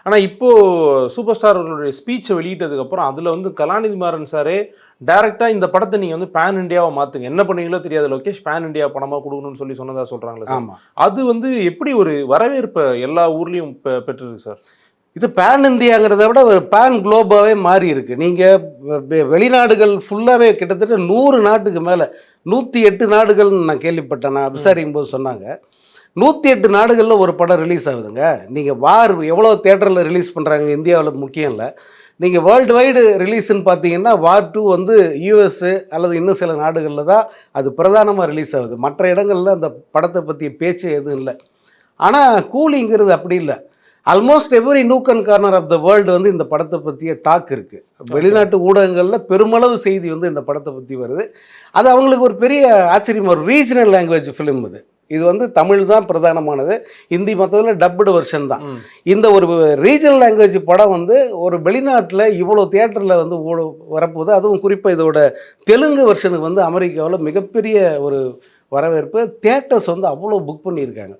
ஆனால் இப்போ super star அவர்களுடைய ஸ்பீச்சை வெளியிட்டதுக்கப்புறம் அதில் வந்து கலாநிதி மாறன் சாரே டைரெக்டாக இந்த படத்தை நீங்கள் வந்து பேன் இண்டியாவை மாற்றுங்க, என்ன பண்ணீங்களோ தெரியாத லோகேஷ், பேன் இண்டியா பணமாக கொடுக்கணும்னு சொல்லி சொன்னதாக சொல்கிறாங்களே சார். ஆமாம். அது வந்து எப்படி ஒரு வரவேற்பை எல்லா ஊர்லேயும் பெற்றிருக்கு சார்? இது பேன் இந்தியாங்கிறத விட ஒரு பேன் குளோபாகவே மாறி இருக்கு. நீங்கள் வெளிநாடுகள் ஃபுல்லாகவே கிட்டத்தட்ட 100 நாட்டுக்கு மேலே 108 நாடுகள்னு நான் கேள்விப்பட்டேன். நான் விசாரிக்கும் போது சொன்னாங்க 108 நாடுகளில் ஒரு படம் ரிலீஸ் ஆகுதுங்க. நீங்கள் வார் எவ்வளோ தேட்டரில் ரிலீஸ் பண்ணுறாங்க இந்தியாவில் முக்கியம் இல்லை. நீங்கள் வேர்ல்டு வைடு ரிலீஸ்ன்னு பார்த்தீங்கன்னா வார் 2 வந்து யூஎஸ்ஸு அல்லது இன்னும் சில நாடுகளில் தான் அது பிரதானமாக ரிலீஸ் ஆகுது. மற்ற இடங்களில் அந்த படத்தை பற்றிய பேச்சு எதுவும் இல்லை. ஆனால் கூலிங்கிறது அப்படி இல்லை. Almost every nook and corner of the world வந்து இந்த படத்தை பற்றிய டாக் இருக்குது. வெளிநாட்டு ஊடகங்களில் பெருமளவு செய்தி வந்து இந்த படத்தை பற்றி வருது. அது அவங்களுக்கு ஒரு பெரிய ஆச்சரியம். ஒரு ரீஜனல் லாங்குவேஜ் ஃபிலிம் இது. இது வந்து தமிழ் தான் பிரதானமானது, ஹிந்தி மற்றதில் டப்புடு வெர்ஷன் தான். இந்த ஒரு ரீஜனல் லாங்குவேஜ் படம் வந்து ஒரு வெளிநாட்டில் இவ்வளோ தியேட்டரில் வந்து வரப்போகுது. அதுவும் குறிப்பாக இதோட தெலுங்கு வெர்ஷனுக்கு வந்து அமெரிக்காவில் மிகப்பெரிய ஒரு வரவேற்பு. தியேட்டர்ஸ் வந்து அவ்வளோ புக் பண்ணியிருக்காங்க.